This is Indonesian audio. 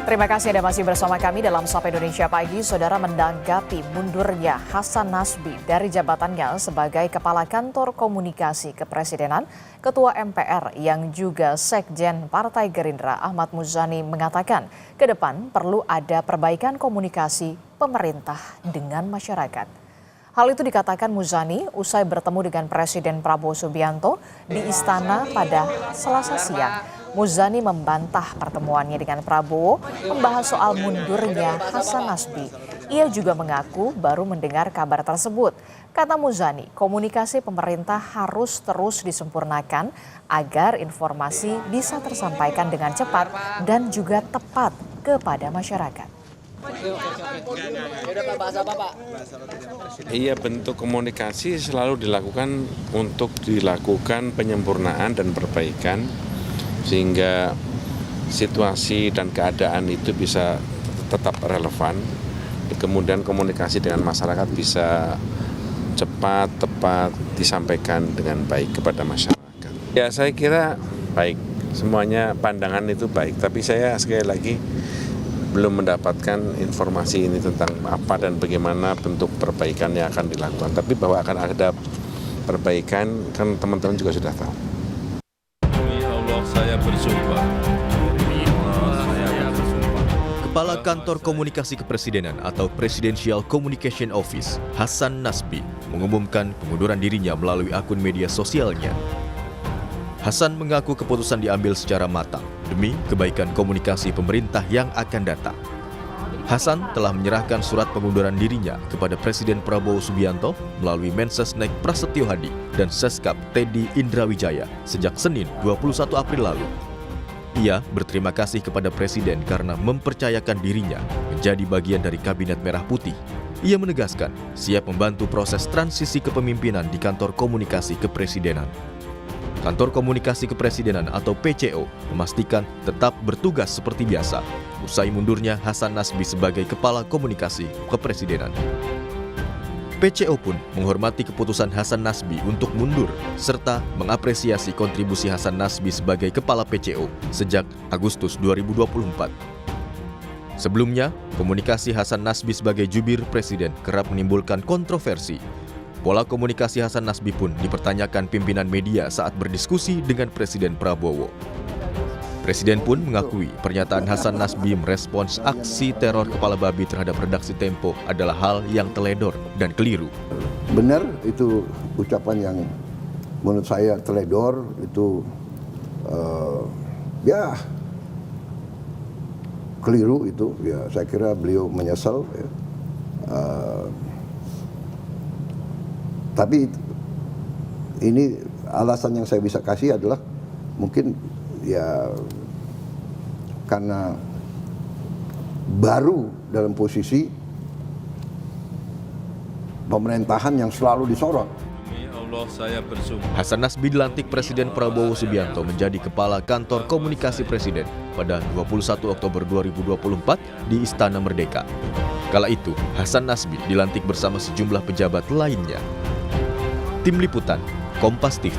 Terima kasih Anda masih bersama kami dalam Sapa Indonesia Pagi. Saudara, menanggapi mundurnya Hasan Nasbi dari jabatannya sebagai Kepala Kantor Komunikasi Kepresidenan, Ketua MPR yang juga Sekjen Partai Gerindra Ahmad Muzani mengatakan ke depan perlu ada perbaikan komunikasi pemerintah dengan masyarakat. Hal itu dikatakan Muzani usai bertemu dengan Presiden Prabowo Subianto di Istana pada Selasa siang. Muzani membantah pertemuannya dengan Prabowo membahas soal mundurnya Hasan Nasbi. Ia juga mengaku baru mendengar kabar tersebut. Kata Muzani, komunikasi pemerintah harus terus disempurnakan agar informasi bisa tersampaikan dengan cepat dan juga tepat kepada masyarakat. Iya, bentuk komunikasi selalu dilakukan untuk dilakukan penyempurnaan dan perbaikan sehingga situasi dan keadaan itu bisa tetap relevan. Kemudian komunikasi dengan masyarakat bisa cepat, tepat, disampaikan dengan baik kepada masyarakat. Ya, saya kira baik, semuanya pandangan itu baik, tapi saya sekali lagi belum mendapatkan informasi ini tentang apa dan bagaimana bentuk perbaikan yang akan dilakukan. Tapi bahwa akan ada perbaikan kan teman-teman juga sudah tahu. Saya bersumpah. Kepala Kantor Komunikasi Kepresidenan atau Presidential Communication Office, Hasan Nasbi, mengumumkan pengunduran dirinya melalui akun media sosialnya. Hasan mengaku keputusan diambil secara matang demi kebaikan komunikasi pemerintah yang akan datang. Hasan telah menyerahkan surat pengunduran dirinya kepada Presiden Prabowo Subianto melalui Mensesnek Prasetyo Hadi dan Seskap Teddy Indrawijaya sejak Senin 21 April lalu. Ia berterima kasih kepada Presiden karena mempercayakan dirinya menjadi bagian dari Kabinet Merah Putih. Ia menegaskan siap membantu proses transisi kepemimpinan di Kantor Komunikasi Kepresidenan. Kantor Komunikasi Kepresidenan atau PCO memastikan tetap bertugas seperti biasa usai mundurnya Hasan Nasbi sebagai Kepala Komunikasi Kepresidenan. PCO pun menghormati keputusan Hasan Nasbi untuk mundur serta mengapresiasi kontribusi Hasan Nasbi sebagai Kepala PCO sejak Agustus 2024. Sebelumnya, komunikasi Hasan Nasbi sebagai jubir Presiden kerap menimbulkan kontroversi. Pola komunikasi Hasan Nasbi pun dipertanyakan pimpinan media saat berdiskusi dengan Presiden Prabowo. Presiden pun mengakui pernyataan Hasan Nasbi merespons aksi teror kepala babi terhadap redaksi Tempo adalah hal yang teledor dan keliru. Benar, itu ucapan yang menurut saya teledor, itu keliru itu. Ya, saya kira beliau menyesal. Ya. Tapi ini alasan yang saya bisa kasih adalah mungkin ya karena baru dalam posisi pemerintahan yang selalu disorot. Demi Allah saya bersumpah. Hasan Nasbi dilantik Presiden Prabowo Subianto menjadi Kepala Kantor Komunikasi Presiden pada 21 Oktober 2024 di Istana Merdeka. Kala itu, Hasan Nasbi dilantik bersama sejumlah pejabat lainnya. Tim Liputan, Kompas TV.